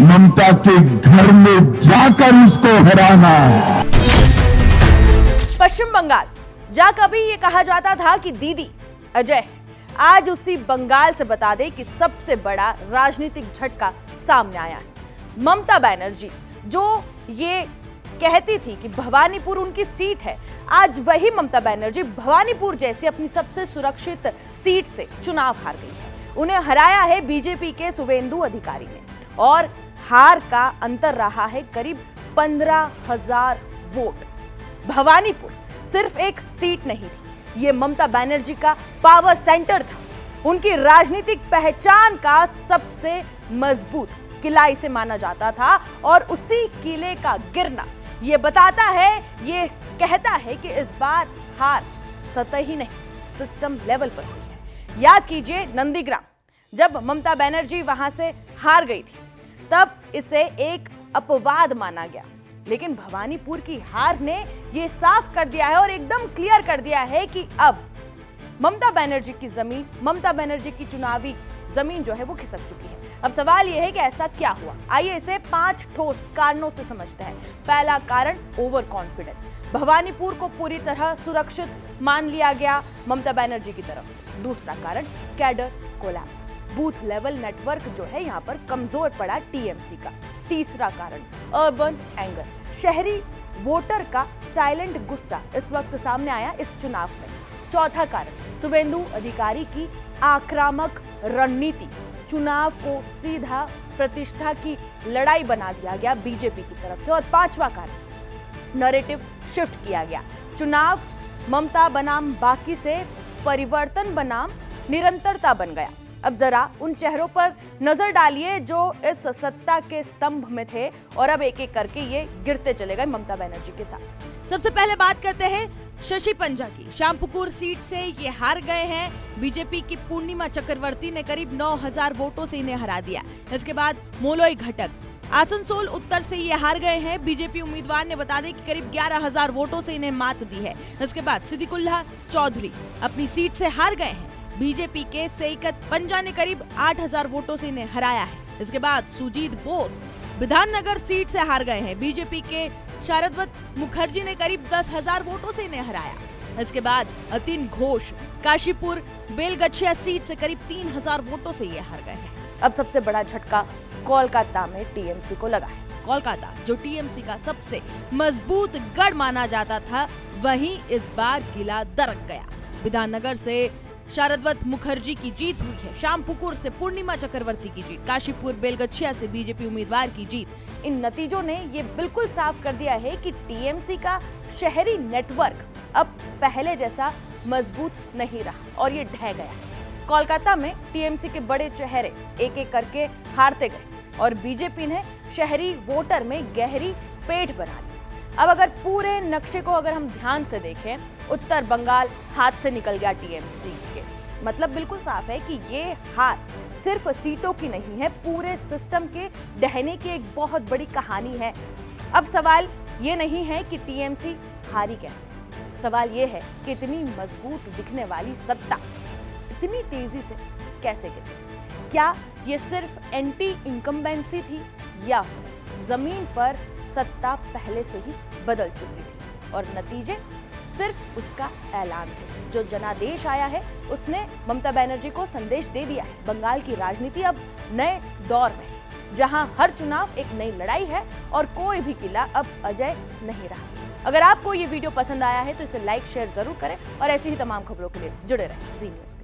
ममता के घर में जाकर उसको हराना। पश्चिम बंगाल जहां कभी ये कहा जाता था कि दीदी अजय, आज उसी बंगाल से बता दे कि सबसे बड़ा राजनीतिक झटका सामने आया है। ममता बनर्जी जो ये कहती थी कि भवानीपुर उनकी सीट है, आज वही ममता बनर्जी भवानीपुर जैसी अपनी सबसे सुरक्षित सीट से चुनाव हार गई है। उन्हें हराया है बीजेपी के शुवेंदु अधिकारी ने और हार का अंतर रहा है करीब 15,000 वोट। भवानीपुर सिर्फ एक सीट नहीं थी, ये ममता बनर्जी का पावर सेंटर था। उनकी राजनीतिक पहचान का सबसे मजबूत किला इसे माना जाता था और उसी किले का गिरना ये बताता है, ये कहता है कि इस बार हार सतही नहीं सिस्टम लेवल पर हुई है। याद कीजिए नंदीग्राम, जब ममता बनर्जी वहां से हार गई थी तब इसे एक अपवाद माना गया, लेकिन भवानीपुर की हार ने यह साफ कर दिया है और एकदम क्लियर कर दिया है कि अब ममता बनर्जी की जमीन, ममता बनर्जी की चुनावी जमीन जो है वो खिसक चुकी है। अब सवाल यह है कि ऐसा क्या हुआ। आइए इसे 5 ठोस कारणों से समझते हैं। पहला कारण ओवर कॉन्फिडेंस। भवानीपुर को पूरी तरह सुरक्षित मान लिया गया ममता बनर्जी की तरफ से। दूसरा कारण cadre collapse, booth level network जो है यहाँ पर कमजोर पड़ा टीएमसी का। तीसरा कारण अर्बन एंगर, शहरी वोटर का साइलेंट गुस्सा इस वक्त सामने आया इस चुनाव में। चौथा कारण शुवेंदु अधिकारी की आक्रामक रणनीति, चुनाव को सीधा प्रतिष्ठा की लड़ाई बना दिया गया बीजेपी की तरफ से। और पांचवा कारण नैरेटिव शिफ्ट किया गया, चुनाव ममता बनाम बाकी से परिवर्तन बनाम निरंतरता बन गया। अब जरा उन चेहरों पर नजर डालिए जो इस सत्ता के स्तंभ में थे और अब एक एक करके ये गिरते चले गए ममता बनर्जी के साथ। सबसे पहले बात करते हैं शशि पंजा की। श्यामपुकुर सीट से ये हार गए हैं। बीजेपी की पूर्णिमा चक्रवर्ती ने करीब 9,000 वोटों से इन्हें हरा दिया। इसके बाद मोलोई घटक आसनसोल उत्तर से ये हार गए हैं। बीजेपी उम्मीदवार ने बता दें कि करीब 11,000 वोटों से इन्हें मात दी है। इसके बाद सिद्दीकुल्ला चौधरी अपनी सीट से हार गए हैं। बीजेपी के सईकत पंजा ने करीब 8,000 वोटों से इन्हें हराया है। इसके बाद सुजीत बोस विधाननगर सीट से हार गए हैं। बीजेपी के शारदवत मुखर्जी ने करीब 10,000 वोटों से इन्हें हराया। इसके बाद अतिन घोष काशीपुर बेलगछिया सीट से करीब 3,000 वोटों से ये हार गए हैं। अब सबसे बड़ा झटका कोलकाता में टीएमसी को लगा है। कोलकाता जो टीएमसी का सबसे मजबूत गढ़ माना जाता था, वहीं इस बार किला दरक गया। विधाननगर से शारदवत मुखर्जी की जीत हुई है। श्यामपुकुर से पूर्णिमा चक्रवर्ती की जीत, काशीपुर बेलगछिया से बीजेपी उम्मीदवार की जीत। इन नतीजों ने ये बिल्कुल साफ कर दिया है कि टीएमसी का शहरी नेटवर्क अब पहले जैसा मजबूत नहीं रहा और ये ढह गया। कोलकाता में टीएमसी के बड़े चेहरे एक एक करके हारते गए और बीजेपी ने शहरी वोटर में गहरी पेठ बना ली। अब अगर पूरे नक्शे को अगर हम ध्यान से देखें, उत्तर बंगाल हाथ से निकल गया टीएमसी के। मतलब बिल्कुल साफ है कि ये हार सिर्फ सीटों की नहीं है, पूरे सिस्टम के ढहने की एक बहुत बड़ी कहानी है। अब सवाल ये नहीं है कि टीएमसी हारी कैसे, सवाल ये है कि इतनी मजबूत दिखने वाली सत्ता इतनी तेजी से कैसे गिरी। क्या ये सिर्फ एंटी इनकम्बेंसी थी या जमीन पर सत्ता पहले से ही बदल चुकी थी और नतीजे सिर्फ उसका ऐलान थे। जो जनादेश आया है उसने ममता बनर्जी को संदेश दे दिया है। बंगाल की राजनीति अब नए दौर में, जहां हर चुनाव एक नई लड़ाई है और कोई भी किला अब अजय नहीं रहा। अगर आपको ये वीडियो पसंद आया है तो इसे लाइक शेयर जरूर करें और ऐसी ही तमाम खबरों के लिए जुड़े रहें जी न्यूज़।